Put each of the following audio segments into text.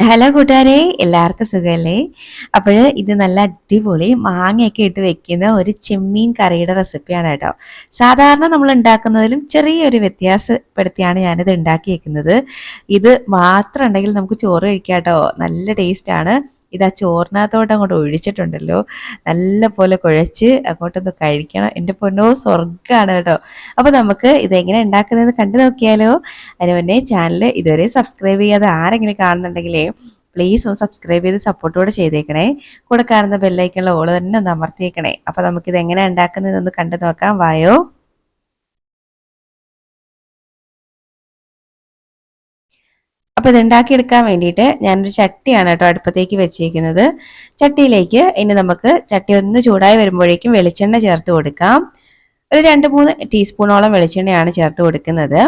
Hello കൂട്ടുകാരെ, എല്ലാവർക്കും സുഖമല്ലേ? അപ്പോൾ ഇത് നല്ല അടിപൊളി മാങ്ങയൊക്കെ ഇട്ട് വെക്കുന്ന ഒരു ചെമ്മീൻ കറിയുടെ റെസിപ്പിയാണ് കേട്ടോ. സാധാരണ നമ്മൾ ഉണ്ടാക്കുന്നതിലും ചെറിയൊരു വ്യത്യാസപ്പെടുത്തിയാണ് ഞാനിത് ഉണ്ടാക്കിയേക്കുന്നത്. ഇത് മാത്രം ഉണ്ടെങ്കിൽ നമുക്ക് ചോറ് കഴിക്കാം കേട്ടോ. നല്ല ടേസ്റ്റാണ്. ഇത് ആ ചോറിനകത്തോട്ട് അങ്ങോട്ട് ഒഴിച്ചിട്ടുണ്ടല്ലോ, നല്ല പോലെ കുഴച്ച് അങ്ങോട്ടൊന്ന് കഴിക്കണം. എൻ്റെ പൊന്നോ, സ്വർഗ്ഗമാണ് കേട്ടോ. അപ്പോൾ നമുക്ക് ഇതെങ്ങനെ ഉണ്ടാക്കുന്നത് കണ്ടു നോക്കിയാലോ? അതിന് മുന്നേ ചാനൽ ഇതുവരെ സബ്സ്ക്രൈബ് ചെയ്യാതെ ആരെങ്കിലും കാണുന്നുണ്ടെങ്കിലേ പ്ലീസ് ഒന്ന് സബ്സ്ക്രൈബ് ചെയ്ത് സപ്പോർട്ടോടെ ചെയ്തേക്കണേ. കൂടെ കാണുന്ന ബെല്ലൈക്കണിലെ ഓള് തന്നെ ഒന്ന് അമർത്തിയേക്കണേ. അപ്പോൾ നമുക്കിത് എങ്ങനെ ഉണ്ടാക്കുന്നതെന്ന് കണ്ടു നോക്കാം. വായോ. അപ്പോൾ ഇത് ഉണ്ടാക്കിയെടുക്കാൻ വേണ്ടിയിട്ട് ഞാനൊരു ചട്ടിയാണ് കേട്ടോ അടുപ്പത്തേക്ക് വെച്ചേക്കുന്നത്. ചട്ടിയിലേക്ക് ഇനി നമുക്ക് ചട്ടി ഒന്ന് ചൂടായി വരുമ്പോഴേക്കും വെളിച്ചെണ്ണ ചേർത്ത് കൊടുക്കാം. ഒരു 2-3 ടീസ്പൂണോളം വെളിച്ചെണ്ണയാണ് ചേർത്ത് കൊടുക്കുന്നത്.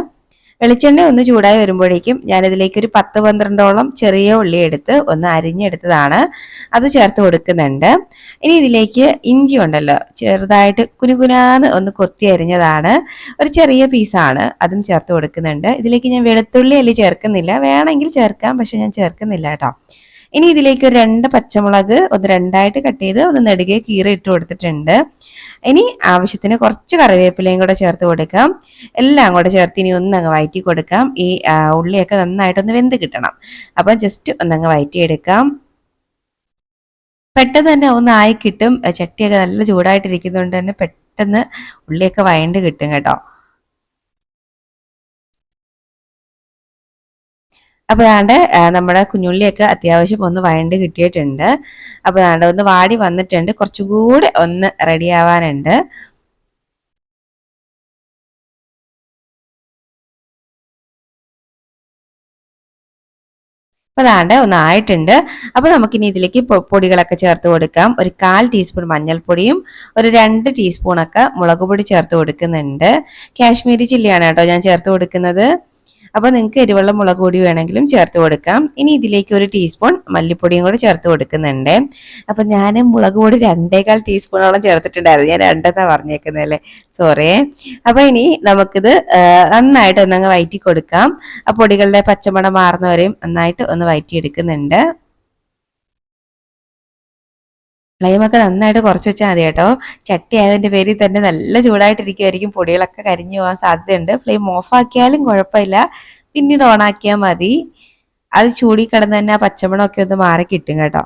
വെളിച്ചെണ്ണ ഒന്ന് ചൂടായി വരുമ്പോഴേക്കും ഞാനിതിലേക്ക് ഒരു 10-12ഓളം ചെറിയ ഉള്ളി എടുത്ത് ഒന്ന് അരിഞ്ഞെടുത്തതാണ്, അത് ചേർത്ത് കൊടുക്കുന്നുണ്ട്. ഇനി ഇതിലേക്ക് ഇഞ്ചി ഉണ്ടല്ലോ, ചെറുതായിട്ട് കുനുകുനാന്ന് ഒന്ന് കൊത്തി അരിഞ്ഞതാണ്, ഒരു ചെറിയ പീസാണ്, അതും ചേർത്ത് കൊടുക്കുന്നുണ്ട്. ഇതിലേക്ക് ഞാൻ വെളുത്തുള്ളി അല്ലി ചേർക്കുന്നില്ല, വേണമെങ്കിൽ ചേർക്കാം, പക്ഷെ ഞാൻ ചേർക്കുന്നില്ല കേട്ടോ. ഇനി ഇതിലേക്ക് ഒരു 2 പച്ചമുളക് ഒന്ന് രണ്ടായിട്ട് കട്ട് ചെയ്ത് ഒന്ന് നെടുകെ കീറി ഇട്ട് കൊടുത്തിട്ടുണ്ട്. ഇനി ആവശ്യത്തിന് കുറച്ച് കറിവേപ്പിലയും കൂടെ ചേർത്ത് കൊടുക്കാം. എല്ലാം കൂടെ ചേർത്ത് ഇനി ഒന്നങ്ങ് വഴറ്റി കൊടുക്കാം. ഈ ഉള്ളിയൊക്കെ നന്നായിട്ടൊന്ന് വെന്ത് കിട്ടണം. അപ്പം ജസ്റ്റ് ഒന്നങ്ങ് വഴറ്റിയെടുക്കാം. പെട്ടെന്ന് തന്നെ ഒന്ന് ആയി കിട്ടും. ചട്ടിയൊക്കെ നല്ല ചൂടായിട്ടിരിക്കുന്നതുകൊണ്ട് തന്നെ പെട്ടെന്ന് ഉള്ളിയൊക്കെ വഴണ്ട് കിട്ടും കേട്ടോ. അപ്പോൾ ദാണ്ട് നമ്മുടെ കുഞ്ഞുള്ളിയൊക്കെ അത്യാവശ്യം ഒന്ന് വഴണ്ട് കിട്ടിയിട്ടുണ്ട്. അപ്പോൾ ദാണ്ട് ഒന്ന് വാടി വന്നിട്ടുണ്ട്, കുറച്ചുകൂടെ ഒന്ന് റെഡി ആവാനുണ്ട്. അപ്പോൾ ദാണ്ട് ഒന്ന് ആയിട്ടുണ്ട്. അപ്പോൾ നമുക്കിനി ഇതിലേക്ക് പൊടികളൊക്കെ ചേർത്ത് കൊടുക്കാം. ഒരു 1/4 ടീസ്പൂൺ മഞ്ഞൾപ്പൊടിയും ഒരു 2 ടീസ്പൂണൊക്കെ മുളക് പൊടി ചേർത്ത് കൊടുക്കുന്നുണ്ട്. കാശ്മീരി ചില്ലിയാണ് കേട്ടോ ഞാൻ ചേർത്ത് കൊടുക്കുന്നത്. അപ്പോൾ നിങ്ങൾക്ക് എരിവുള്ള മുളക് പൊടി വേണമെങ്കിലും ചേർത്ത് കൊടുക്കാം. ഇനി ഇതിലേക്ക് ഒരു ടീസ്പൂൺ മല്ലിപ്പൊടിയും കൂടി ചേർത്ത് കൊടുക്കുന്നുണ്ട്. അപ്പോൾ ഞാൻ മുളക് പൊടി 2.25 ടീസ്പൂണോളം ചേർത്തിട്ടുണ്ടായിരുന്നു. ഞാൻ 2 എന്നാ പറഞ്ഞേക്കുന്നതല്ലേ, സോറി. അപ്പോൾ ഇനി നമുക്കിത് നന്നായിട്ട് ഒന്നങ്ങ് വഴറ്റി കൊടുക്കാം. ആ പൊടികളുടെ പച്ചമണം മാറുന്നവരെയും നന്നായിട്ട് ഒന്ന് വഴറ്റിയെടുക്കുന്നുണ്ട്. ഫ്ലെയിമൊക്കെ നന്നായിട്ട് കുറച്ച് വെച്ചാൽ മതി കേട്ടോ. ചട്ടി ആയതിൻ്റെ പേരിൽ തന്നെ നല്ല ചൂടായിട്ടിരിക്കുമായിരിക്കും, പൊടികളൊക്കെ കരിഞ്ഞു പോകാൻ സാധ്യതയുണ്ട്. ഫ്ലെയിം ഓഫാക്കിയാലും കുഴപ്പമില്ല, പിന്നീട് ഓണാക്കിയാൽ മതി. അത് ചൂടി കിടന്ന് തന്നെ ആ പച്ചമണമൊക്കെ ഒന്ന് മാറി കിട്ടും കേട്ടോ.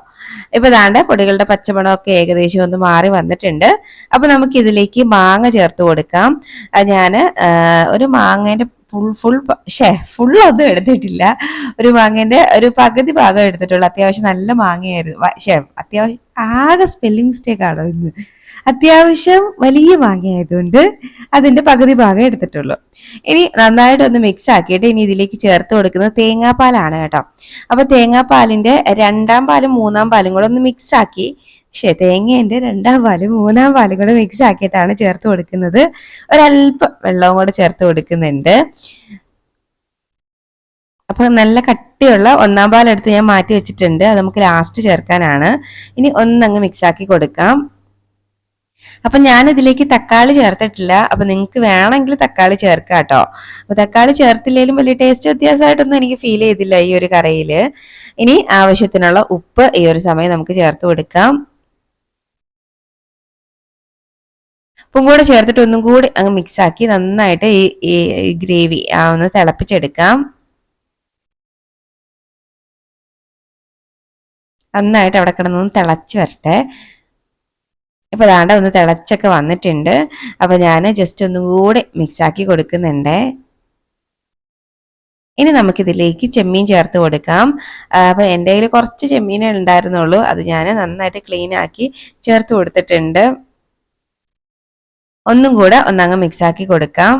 ഇപ്പൊ ദാണ്ട് പൊടികളുടെ പച്ചമണമൊക്കെ ഏകദേശം ഒന്ന് മാറി വന്നിട്ടുണ്ട്. അപ്പൊ നമുക്ക് ഇതിലേക്ക് മാങ്ങ ചേർത്ത് കൊടുക്കാം. ഞാന് ഒരു മാങ്ങേന്റെ ഫുള്ളൊന്നും എടുത്തിട്ടില്ല, ഒരു മാങ്ങേന്റെ ഒരു പകുതി ഭാഗം എടുത്തിട്ടുള്ളൂ. അത്യാവശ്യം നല്ല മാങ്ങയായിരുന്നു. അത്യാവശ്യം ആകെ സ്പെല്ലിംഗ് മിസ്റ്റേക്ക് ആണോ ഇന്ന്. അത്യാവശ്യം വലിയ മാങ്ങയായതുകൊണ്ട് അതിന്റെ പകുതി ഭാഗം എടുത്തിട്ടുള്ളൂ. ഇനി നന്നായിട്ടൊന്ന് മിക്സ് ആക്കിയിട്ട് ഇനി ഇതിലേക്ക് ചേർത്ത് കൊടുക്കുന്നത് തേങ്ങാപ്പാലാണ് കേട്ടോ. അപ്പൊ തേങ്ങാപ്പാലിന്റെ 2ാം പാലും 3ാം പാലും കൂടെ ഒന്ന് മിക്സ് ആക്കി, തേങ്ങേന്റെ 2ാം പാലും 3ാം പാലും കൂടെ മിക്സ് ആക്കിയിട്ടാണ് ചേർത്ത് കൊടുക്കുന്നത്. ഒരല്പം വെള്ളവും കൂടെ ചേർത്ത് കൊടുക്കുന്നുണ്ട്. അപ്പൊ നല്ല കട്ടിയുള്ള 1ാം പാൽ എടുത്ത് ഞാൻ മാറ്റി വെച്ചിട്ടുണ്ട്, അത് നമുക്ക് ലാസ്റ്റ് ചേർക്കാനാണ്. ഇനി ഒന്നങ്ങ് മിക്സ് ആക്കി കൊടുക്കാം. അപ്പൊ ഞാൻ ഇതിലേക്ക് തക്കാളി ചേർത്തിട്ടില്ല. അപ്പൊ നിങ്ങൾക്ക് വേണമെങ്കിൽ തക്കാളി ചേർക്കാം കേട്ടോ. അപ്പൊ തക്കാളി ചേർത്തില്ലെങ്കിലും വലിയ ടേസ്റ്റ് വ്യത്യാസമായിട്ടൊന്നും എനിക്ക് ഫീൽ ചെയ്തില്ല ഈ ഒരു കറിയില്. ഇനി ആവശ്യത്തിനുള്ള ഉപ്പ് ഈ ഒരു സമയം നമുക്ക് ചേർത്ത് കൊടുക്കാം. ഉപ്പും കൂടെ ചേർത്തിട്ട് ഒന്നും കൂടി അങ്ങ് മിക്സ് ആക്കി നന്നായിട്ട് ഈ ഗ്രേവി ഒന്ന് തിളപ്പിച്ചെടുക്കാം. നന്നായിട്ട് അവിടെ കിടന്നൊന്ന് തിളച്ച് വരട്ടെ. ഇപ്പൊ ദാണ്ട ഒന്ന് തിളച്ചൊക്കെ വന്നിട്ടുണ്ട്. അപ്പൊ ഞാൻ ജസ്റ്റ് ഒന്നും കൂടി മിക്സ് ആക്കി കൊടുക്കുന്നുണ്ട്. ഇനി നമുക്കിതിലേക്ക് ചെമ്മീൻ ചേർത്ത് കൊടുക്കാം. അപ്പൊ എൻ്റെ കയ്യിൽ കുറച്ച് ചെമ്മീനേ ഉണ്ടായിരുന്നുള്ളൂ, അത് ഞാൻ നന്നായിട്ട് ക്ലീൻ ആക്കി ചേർത്ത് കൊടുത്തിട്ടുണ്ട്. ഒന്നും കൂടെ ഒന്നങ്ങ് മിക്സ് ആക്കി കൊടുക്കാം.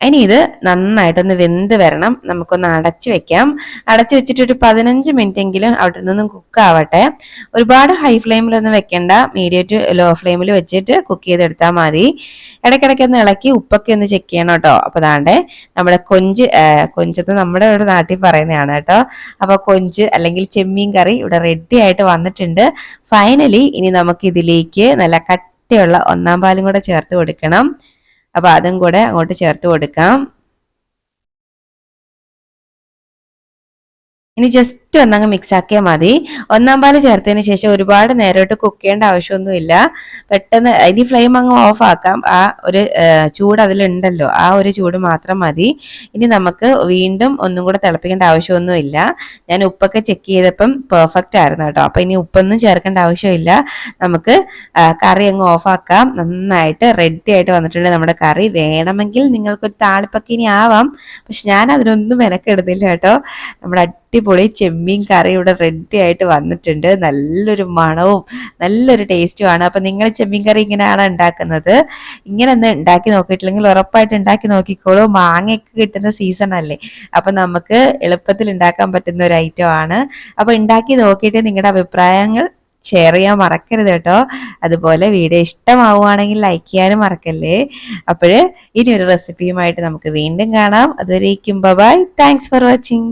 ഇനി ഇത് നന്നായിട്ടൊന്ന് വെന്ത് വരണം. നമുക്കൊന്ന് അടച്ചു വെക്കാം. അടച്ചു വെച്ചിട്ട് ഒരു 15 മിനിറ്റ് എങ്കിലും അവിടെ നിന്നും കുക്ക് ആവട്ടെ. ഒരുപാട് ഹൈ ഫ്ലെയിമിലൊന്നും വെക്കണ്ട, മീഡിയം ടു ലോ ഫ്ലെയിമിൽ വെച്ചിട്ട് കുക്ക് ചെയ്തെടുത്താൽ മതി. ഇടയ്ക്കിടയ്ക്ക് ഒന്ന് ഇളക്കി ഉപ്പൊക്കെ ഒന്ന് ചെക്ക് ചെയ്യണം കേട്ടോ. അപ്പൊ ദാണ്ടെ നമ്മുടെ കൊഞ്ചത്ത് നമ്മുടെ ഇവിടെ നാട്ടിൽ പറയുന്നതാണ് കേട്ടോ. അപ്പൊ കൊഞ്ച് അല്ലെങ്കിൽ ചെമ്മീൻ കറി ഇവിടെ റെഡി ആയിട്ട് വന്നിട്ടുണ്ട്. ഫൈനലി ഇനി നമുക്ക് ഇതിലേക്ക് നല്ല കട്ടിയുള്ള 1ാം പാലും കൂടെ ചേർത്ത് കൊടുക്കണം. അപ്പൊ അതും കൂടെ അങ്ങോട്ട് ചേർത്ത് കൊടുക്കാം. ഇനി ജസ്റ്റ് ഒന്നങ്ങ് മിക്സ് ആക്കിയാൽ മതി. ഒന്നാം പാല് ചേർത്തതിന് ശേഷം ഒരുപാട് നേരമായിട്ട് കുക്ക് ചെയ്യേണ്ട ആവശ്യമൊന്നുമില്ല. പെട്ടെന്ന് ഇനി ഫ്ലെയിം അങ്ങ് ഓഫ് ആക്കാം. ആ ഒരു ചൂട് അതിലുണ്ടല്ലോ, ആ ഒരു ചൂട് മാത്രം മതി. ഇനി നമുക്ക് വീണ്ടും ഒന്നും കൂടെ തിളപ്പിക്കേണ്ട ആവശ്യമൊന്നുമില്ല. ഞാൻ ഉപ്പൊക്കെ ചെക്ക് ചെയ്തപ്പം പെർഫെക്റ്റ് ആയിരുന്നു കേട്ടോ. അപ്പൊ ഇനി ഉപ്പൊന്നും ചേർക്കേണ്ട ആവശ്യമില്ല. നമുക്ക് കറി അങ്ങ് ഓഫ് ആക്കാം. നന്നായിട്ട് റെഡി ആയിട്ട് വന്നിട്ടുണ്ട് നമ്മുടെ കറി. വേണമെങ്കിൽ നിങ്ങൾക്കൊരു താളിപ്പൊക്കെ ഇനി ആവാം, പക്ഷെ ഞാൻ അതിനൊന്നും മെനക്കെടുന്നില്ല കേട്ടോ. നമ്മുടെ അടിപൊളി ചെമ്മീൻ കറി ഇവിടെ റെഡി ആയിട്ട് വന്നിട്ടുണ്ട്. നല്ലൊരു മണവും നല്ലൊരു ടേസ്റ്റുമാണ്. അപ്പൊ നിങ്ങൾ ചെമ്മീൻ കറി ഇങ്ങനെയാണ് ഉണ്ടാക്കുന്നത്? ഇങ്ങനെ ഒന്ന് ഉണ്ടാക്കി നോക്കിയിട്ടില്ലെങ്കിൽ ഉറപ്പായിട്ട് ഉണ്ടാക്കി നോക്കിക്കോളൂ. മാങ്ങയൊക്കെ കിട്ടുന്ന സീസൺ അല്ലേ, അപ്പൊ നമുക്ക് എളുപ്പത്തിൽ ഉണ്ടാക്കാൻ പറ്റുന്ന ഒരു ഐറ്റം ആണ്. അപ്പൊ ഉണ്ടാക്കി നോക്കിയിട്ട് നിങ്ങളുടെ അഭിപ്രായങ്ങൾ ഷെയർ ചെയ്യാൻ മറക്കരുത് കേട്ടോ. അതുപോലെ വീഡിയോ ഇഷ്ടമാവുകയാണെങ്കിൽ ലൈക്ക് ചെയ്യാനും മറക്കല്ലേ. അപ്പോഴ് ഇനി ഒരു റെസിപ്പിയുമായിട്ട് നമുക്ക് വീണ്ടും കാണാം. അതുവരേക്കും ബൈ. Thanks for watching.